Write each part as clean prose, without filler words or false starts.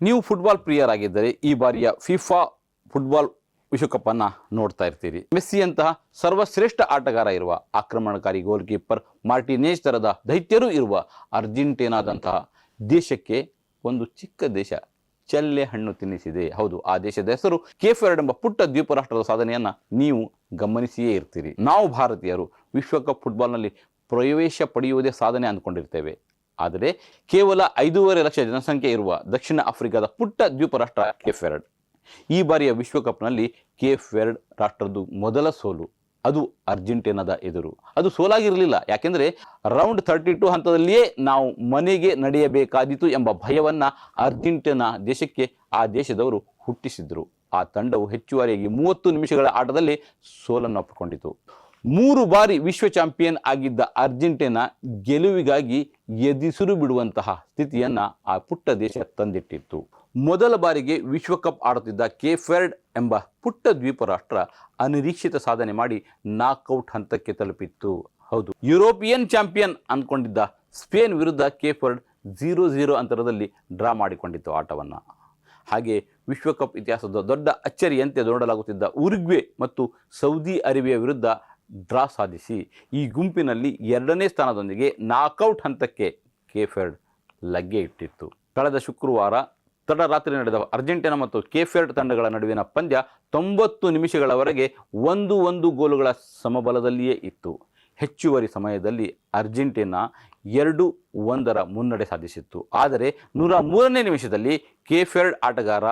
ನೀವು ಫುಟ್ಬಾಲ್ ಪ್ರಿಯರಾಗಿದ್ದರೆ ಈ ಬಾರಿಯ ಫಿಫಾ ಫುಟ್ಬಾಲ್ ವಿಶ್ವಕಪ್ ಅನ್ನ ನೋಡ್ತಾ ಇರ್ತೀರಿ. ಮೆಸ್ಸಿಯಂತಹ ಸರ್ವಶ್ರೇಷ್ಠ ಆಟಗಾರ ಇರುವ ಆಕ್ರಮಣಕಾರಿ ಗೋಲ್ ಕೀಪರ್ ಮಾರ್ಟಿನೇಜ್ ತರದ ದೈತ್ಯರು ಇರುವ ಅರ್ಜೆಂಟೀನಾದಂತಹ ದೇಶಕ್ಕೆ ಒಂದು ಚಿಕ್ಕ ದೇಶ ಚೆಲ್ಲೆ ಹಣ್ಣು ತಿನ್ನಿಸಿದೆ. ಹೌದು, ಆ ದೇಶದ ಹೆಸರು ಕೇಪ್ ವರ್ಡೆ ಎಂಬ ಪುಟ್ಟ ದ್ವೀಪ ರಾಷ್ಟ್ರದ ಸಾಧನೆಯನ್ನ ನೀವು ಗಮನಿಸಿಯೇ ಇರ್ತೀರಿ. ನಾವು ಭಾರತೀಯರು ವಿಶ್ವಕಪ್ ಫುಟ್ಬಾಲ್ನಲ್ಲಿ ಪ್ರವೇಶ ಪಡೆಯುವುದೇ ಸಾಧನೆ ಅಂದ್ಕೊಂಡಿರ್ತೇವೆ. ಆದರೆ ಕೇವಲ 5.5 ಲಕ್ಷ ಜನಸಂಖ್ಯೆ ಇರುವ ದಕ್ಷಿಣ ಆಫ್ರಿಕಾದ ಪುಟ್ಟ ದ್ವೀಪ ರಾಷ್ಟ್ರ ಕೇಪ್ ವರ್ಡೆ. ಈ ಬಾರಿಯ ವಿಶ್ವಕಪ್ನಲ್ಲಿ ಕೇಪ್ ವರ್ಡೆ ರಾಷ್ಟ್ರದ್ದು ಮೊದಲ ಸೋಲು. ಅದು ಅರ್ಜೆಂಟೀನಾದ ಎದುರು. ಅದು ಸೋಲಾಗಿರಲಿಲ್ಲ, ಯಾಕೆಂದರೆ ರೌಂಡ್ 32 ಹಂತದಲ್ಲಿಯೇ ನಾವು ಮನೆಗೆ ನಡೆಯಬೇಕಾದೀತು ಎಂಬ ಭಯವನ್ನ ಅರ್ಜೆಂಟೀನಾ ದೇಶಕ್ಕೆ ಆ ದೇಶದವರು ಹುಟ್ಟಿಸಿದ್ರು. ಆ ತಂಡವು ಹೆಚ್ಚುವರಿಯಾಗಿ 30 ನಿಮಿಷಗಳ ಆಟದಲ್ಲಿ ಸೋಲನ್ನು ಒಪ್ಪಿಕೊಂಡಿತು. 3 ಬಾರಿ ವಿಶ್ವ ಚಾಂಪಿಯನ್ ಆಗಿದ್ದ ಅರ್ಜೆಂಟೀನಾ ಗೆಲುವಿಗಾಗಿ ಎದಿಸುರು ಬಿಡುವಂತಹ ಸ್ಥಿತಿಯನ್ನ ಆ ಪುಟ್ಟ ದೇಶ ತಂದಿಟ್ಟಿತ್ತು. ಮೊದಲ ಬಾರಿಗೆ ವಿಶ್ವಕಪ್ ಆಡುತ್ತಿದ್ದ ಕೇಪ್ ವರ್ಡೆ ಎಂಬ ಪುಟ್ಟ ದ್ವೀಪ ರಾಷ್ಟ್ರ ಅನಿರೀಕ್ಷಿತ ಸಾಧನೆ ಮಾಡಿ ನಾಕ್ಔಟ್ ಹಂತಕ್ಕೆ ತಲುಪಿತ್ತು. ಹೌದು, ಯುರೋಪಿಯನ್ ಚಾಂಪಿಯನ್ ಅನ್ಕೊಂಡಿದ್ದ ಸ್ಪೇನ್ ವಿರುದ್ಧ ಕೇಪ್ ವರ್ಡೆ 0-0 ಅಂತರದಲ್ಲಿ ಡ್ರಾ ಮಾಡಿಕೊಂಡಿತ್ತು ಆಟವನ್ನ. ಹಾಗೆ ವಿಶ್ವಕಪ್ ಇತಿಹಾಸದ ದೊಡ್ಡ ಅಚ್ಚರಿಯಂತೆ ನೋಡಲಾಗುತ್ತಿದ್ದ ಉರುಗ್ವೆ ಮತ್ತು ಸೌದಿ ಅರೇಬಿಯಾ ವಿರುದ್ಧ ಡ್ರಾ ಸಾಧಿಸಿ ಈ ಗುಂಪಿನಲ್ಲಿ 2ನೇ ಸ್ಥಾನದೊಂದಿಗೆ ನಾಕ್ಔಟ್ ಹಂತಕ್ಕೆ ಕೇಪ್ ವರ್ಡೆ ಲಗ್ಗೆ ಇಟ್ಟಿತ್ತು. ಕಳೆದ ಶುಕ್ರವಾರ ತಡರಾತ್ರಿ ನಡೆದ ಅರ್ಜೆಂಟೀನಾ ಮತ್ತು ಕೇಪ್ ವರ್ಡೆ ತಂಡಗಳ ನಡುವಿನ ಪಂದ್ಯ 90 ನಿಮಿಷಗಳವರೆಗೆ 1-1 ಗೋಲುಗಳ ಸಮಬಲದಲ್ಲಿಯೇ ಇತ್ತು. ಹೆಚ್ಚುವರಿ ಸಮಯದಲ್ಲಿ ಅರ್ಜೆಂಟೀನಾ 2-1 ಮುನ್ನಡೆ ಸಾಧಿಸಿತ್ತು. ಆದರೆ 103ನೇ ನಿಮಿಷದಲ್ಲಿ ಕೇಪ್ ವರ್ಡೆ ಆಟಗಾರ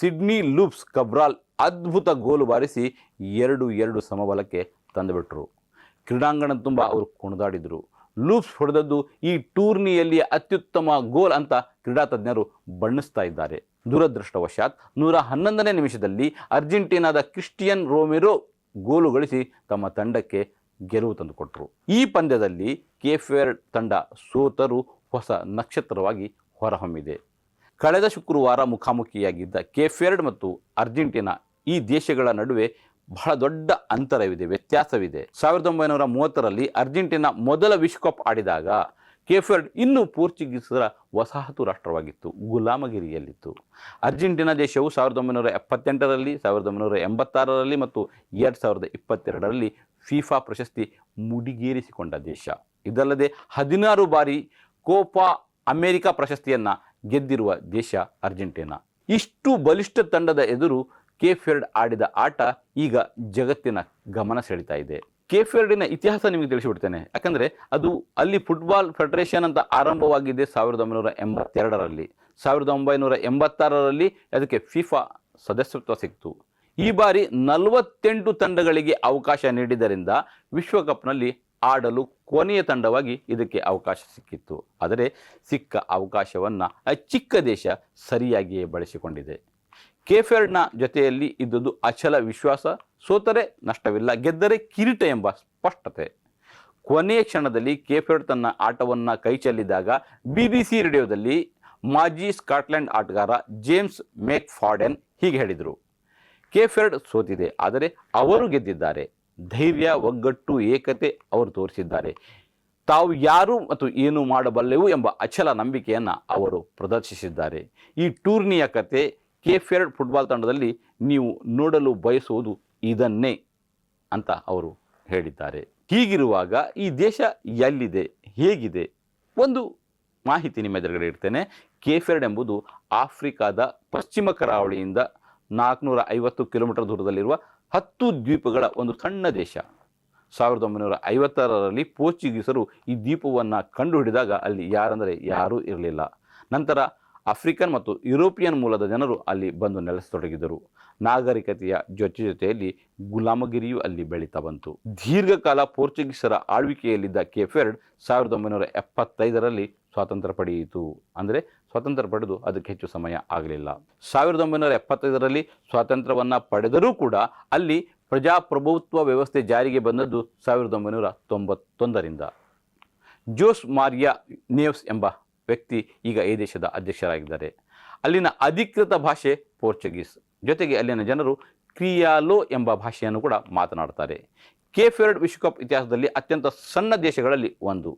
ಸಿಡ್ನಿ ಲೂಪ್ಸ್ ಕಬ್ರಾಲ್ ಅದ್ಭುತ ಗೋಲು ಬಾರಿಸಿ 2-2 ಸಮಬಲಕ್ಕೆ ತಂದುಬಿಟ್ರು. ಕ್ರೀಡಾಂಗಣ ತುಂಬ ಅವರು ಕುಣಿದಾಡಿದರು. ಲೂಪ್ಸ್ ಹೊಡೆದದ್ದು ಈ ಟೂರ್ನಿಯಲ್ಲಿ ಅತ್ಯುತ್ತಮ ಗೋಲ್ ಅಂತ ಕ್ರೀಡಾ ತಜ್ಞರು ಬಣ್ಣಿಸ್ತಾ ಇದ್ದಾರೆ. ದುರದೃಷ್ಟವಶಾತ್ 111ನೇ ನಿಮಿಷದಲ್ಲಿ ಅರ್ಜೆಂಟೀನಾದ ಕ್ರಿಸ್ಟಿಯನ್ ರೋಮೆರೋ ಗೋಲು ಗಳಿಸಿ ತಮ್ಮ ತಂಡಕ್ಕೆ ಗೆಲುವು ತಂದುಕೊಟ್ರು. ಈ ಪಂದ್ಯದಲ್ಲಿ ಕೇಪ್ ವರ್ಡೆ ತಂಡ ಸೋತರೂ ಹೊಸ ನಕ್ಷತ್ರವಾಗಿ ಹೊರಹೊಮ್ಮಿದೆ. ಕಳೆದ ಶುಕ್ರವಾರ ಮುಖಾಮುಖಿಯಾಗಿದ್ದ ಕೇಪ್ ವರ್ಡೆ ಮತ್ತು ಅರ್ಜೆಂಟೀನಾ ಈ ದೇಶಗಳ ನಡುವೆ ಬಹಳ ದೊಡ್ಡ ಅಂತರವಿದೆ, ವ್ಯತ್ಯಾಸವಿದೆ. 1930ರಲ್ಲಿ ಅರ್ಜೆಂಟೀನಾ ಮೊದಲ ವಿಶ್ವಕಪ್ ಆಡಿದಾಗ ಕೇಪ್ ವರ್ಡೆ ಇನ್ನೂ ಪೋರ್ಚುಗೀಸರ ವಸಾಹತು ರಾಷ್ಟ್ರವಾಗಿತ್ತು, ಗುಲಾಮಗಿರಿಯಲ್ಲಿತ್ತು. ಅರ್ಜೆಂಟೀನಾ ದೇಶವು 1978ರಲ್ಲಿ, 1986ರಲ್ಲಿ ಮತ್ತು 2022ರಲ್ಲಿ ಫಿಫಾ ಪ್ರಶಸ್ತಿ ಮುಡಿಗೇರಿಸಿಕೊಂಡ ದೇಶ. ಇದಲ್ಲದೆ 16 ಬಾರಿ ಕೋಪಾ ಅಮೆರಿಕಾ ಪ್ರಶಸ್ತಿಯನ್ನ ಗೆದ್ದಿರುವ ದೇಶ ಅರ್ಜೆಂಟೀನಾ. ಇಷ್ಟು ಬಲಿಷ್ಠ ತಂಡದ ಎದುರು ಕೇಪ್ ವರ್ಡೆ ಆಡಿದ ಆಟ ಈಗ ಜಗತ್ತಿನ ಗಮನ ಸೆಳೀತಾ ಇದೆ. ಕೇಪ್ ವರ್ಡಿನ ಇತಿಹಾಸ ನಿಮಗೆ ತಿಳಿಸಿಬಿಡ್ತೇನೆ, ಯಾಕಂದರೆ ಅದು ಅಲ್ಲಿ ಫುಟ್ಬಾಲ್ ಫೆಡರೇಷನ್ ಅಂತ ಆರಂಭವಾಗಿದ್ದೆ 1982ರಲ್ಲಿ. 1986ರಲ್ಲಿ ಅದಕ್ಕೆ ಫಿಫಾ ಸದಸ್ಯತ್ವ ಸಿಕ್ತು. ಈ ಬಾರಿ 48 ತಂಡಗಳಿಗೆ ಅವಕಾಶ ನೀಡಿದ್ದರಿಂದ ವಿಶ್ವಕಪ್ನಲ್ಲಿ ಆಡಲು ಕೊನೆಯ ತಂಡವಾಗಿ ಇದಕ್ಕೆ ಅವಕಾಶ ಸಿಕ್ಕಿತ್ತು. ಆದರೆ ಸಿಕ್ಕ ಅವಕಾಶವನ್ನು ಚಿಕ್ಕ ದೇಶ ಸರಿಯಾಗಿಯೇ ಬಳಸಿಕೊಂಡಿದೆ. ಕೇಪ್ ವರ್ಡೆನ ಜೊತೆಯಲ್ಲಿ ಇದ್ದುದು ಅಚಲ ವಿಶ್ವಾಸ. ಸೋತರೆ ನಷ್ಟವಿಲ್ಲ, ಗೆದ್ದರೆ ಕಿರೀಟ ಎಂಬ ಸ್ಪಷ್ಟತೆ. ಕೊನೆಯ ಕ್ಷಣದಲ್ಲಿ ಕೇಪ್ ವರ್ಡೆ ತನ್ನ ಆಟವನ್ನು ಕೈಚೆಲ್ಲಿದಾಗ BBC ರೇಡಿಯೋದಲ್ಲಿ ಮಾಜಿ ಸ್ಕಾಟ್ಲೆಂಡ್ ಆಟಗಾರ ಜೇಮ್ಸ್ ಮೆಕ್ಫಾರ್ಡೆನ್ ಹೀಗೆ ಹೇಳಿದರು: ಕೇಪ್ ವರ್ಡೆ ಸೋತಿದೆ, ಆದರೆ ಅವರು ಗೆದ್ದಿದ್ದಾರೆ. ಧೈರ್ಯ, ಒಗ್ಗಟ್ಟು, ಏಕತೆ ಅವರು ತೋರಿಸಿದ್ದಾರೆ. ತಾವು ಯಾರು ಮತ್ತು ಏನು ಮಾಡಬಲ್ಲೆವು ಎಂಬ ಅಚಲ ನಂಬಿಕೆಯನ್ನು ಅವರು ಪ್ರದರ್ಶಿಸಿದ್ದಾರೆ. ಈ ಟೂರ್ನಿಯ ಕತೆ ಕೇಪ್ ವರ್ಡೆ ಫುಟ್ಬಾಲ್ ತಂಡದಲ್ಲಿ ನೀವು ನೋಡಲು ಬಯಸುವುದು ಇದನ್ನೇ ಅಂತ ಅವರು ಹೇಳಿದ್ದಾರೆ. ಹೀಗಿರುವಾಗ ಈ ದೇಶ ಎಲ್ಲಿದೆ, ಹೇಗಿದೆ? ಒಂದು ಮಾಹಿತಿ ನಿಮ್ಮ ಎದುರುಗಡೆ ಇಡ್ತೇನೆ. ಕೇಪ್ ವರ್ಡೆ ಎಂಬುದು ಆಫ್ರಿಕಾದ ಪಶ್ಚಿಮ ಕರಾವಳಿಯಿಂದ 450 ಕಿಲೋಮೀಟರ್ ದೂರದಲ್ಲಿರುವ 10 ದ್ವೀಪಗಳ ಒಂದು ಸಣ್ಣ ದೇಶ. 1950ರಲ್ಲಿ ಪೋರ್ಚುಗೀಸರು ಈ ದ್ವೀಪವನ್ನು ಕಂಡುಹಿಡಿದಾಗ ಅಲ್ಲಿ ಯಾರೂ ಇರಲಿಲ್ಲ. ನಂತರ ಆಫ್ರಿಕನ್ ಮತ್ತು ಯುರೋಪಿಯನ್ ಮೂಲದ ಜನರು ಅಲ್ಲಿ ಬಂದು ನೆಲೆಸತೊಡಗಿದರು. ನಾಗರಿಕತೆಯ ಜೊತೆಯಲ್ಲಿ ಗುಲಾಮಗಿರಿಯು ಅಲ್ಲಿ ಬೆಳೀತಾ ಬಂತು. ದೀರ್ಘಕಾಲ ಪೋರ್ಚುಗೀಸರ ಆಳ್ವಿಕೆಯಲ್ಲಿದ್ದ ಕೇಪ್ ವರ್ಡೆ 1975ರಲ್ಲಿ ಸ್ವಾತಂತ್ರ್ಯ ಪಡೆಯಿತು. ಅಂದರೆ ಸ್ವಾತಂತ್ರ್ಯ ಪಡೆದು ಅದಕ್ಕೆ ಹೆಚ್ಚು ಸಮಯ ಆಗಲಿಲ್ಲ. 1975ರಲ್ಲಿ ಸ್ವಾತಂತ್ರ್ಯವನ್ನು ಪಡೆದರೂ ಕೂಡ ಅಲ್ಲಿ ಪ್ರಜಾಪ್ರಭುತ್ವ ವ್ಯವಸ್ಥೆ ಜಾರಿಗೆ ಬಂದದ್ದು 1991ರಿಂದ. ಜೋಸ್ ಮಾರಿಯಾ ನೇವ್ಸ್ ಎಂಬ ವ್ಯಕ್ತಿ ಈಗ ಈ ದೇಶದ ಅಧ್ಯಕ್ಷರಾಗಿದ್ದಾರೆ. ಅಲ್ಲಿನ ಅಧಿಕೃತ ಭಾಷೆ ಪೋರ್ಚುಗೀಸ್, ಜೊತೆಗೆ ಅಲ್ಲಿನ ಜನರು ಕ್ರಿಯಾಲೋ ಎಂಬ ಭಾಷೆಯನ್ನು ಕೂಡ ಮಾತನಾಡ್ತಾರೆ. ಕೇಪ್ ವರ್ಡೆ ವಿಶ್ವಕಪ್ ಇತಿಹಾಸದಲ್ಲಿ ಅತ್ಯಂತ ಸಣ್ಣ ದೇಶಗಳಲ್ಲಿ ಒಂದು.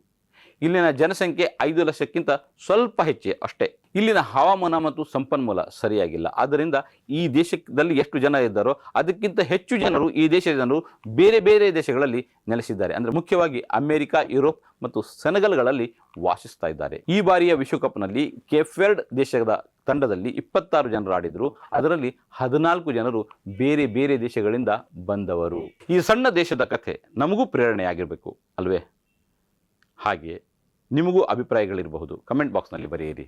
ಇಲ್ಲಿನ ಜನಸಂಖ್ಯೆ 5 ಲಕ್ಷಕ್ಕಿಂತ ಸ್ವಲ್ಪ ಹೆಚ್ಚೆ ಅಷ್ಟೇ. ಇಲ್ಲಿನ ಹವಾಮಾನ ಮತ್ತು ಸಂಪನ್ಮೂಲ ಸರಿಯಾಗಿಲ್ಲ. ಆದ್ದರಿಂದ ಈ ದೇಶದಲ್ಲಿ ಎಷ್ಟು ಜನ ಇದ್ದಾರೋ ಅದಕ್ಕಿಂತ ಹೆಚ್ಚು ಜನರು ಈ ದೇಶದ ಜನರು ಬೇರೆ ಬೇರೆ ದೇಶಗಳಲ್ಲಿ ನೆಲೆಸಿದ್ದಾರೆ. ಅಂದರೆ ಮುಖ್ಯವಾಗಿ ಅಮೆರಿಕ, ಯುರೋಪ್ ಮತ್ತು ಸೆನೆಗಲ್ಗಳಲ್ಲಿ ವಾಸಿಸ್ತಾ ಇದ್ದಾರೆ. ಈ ಬಾರಿಯ ವಿಶ್ವಕಪ್ನಲ್ಲಿ ಕೇಪ್ವರ್ಡ್ ದೇಶದ ತಂಡದಲ್ಲಿ 26 ಜನರು ಆಡಿದ್ರು. ಅದರಲ್ಲಿ 14 ಜನರು ಬೇರೆ ಬೇರೆ ದೇಶಗಳಿಂದ ಬಂದವರು. ಈ ಸಣ್ಣ ದೇಶದ ಕಥೆ ನಮಗೂ ಪ್ರೇರಣೆಯಾಗಿರಬೇಕು ಅಲ್ವೇ? ಹಾಗೆ ನಿಮಗೂ ಅಭಿಪ್ರಾಯಗಳಿರಬಹುದು, ಕಮೆಂಟ್ ಬಾಕ್ಸ್ನಲ್ಲಿ ಬರೆಯಿರಿ.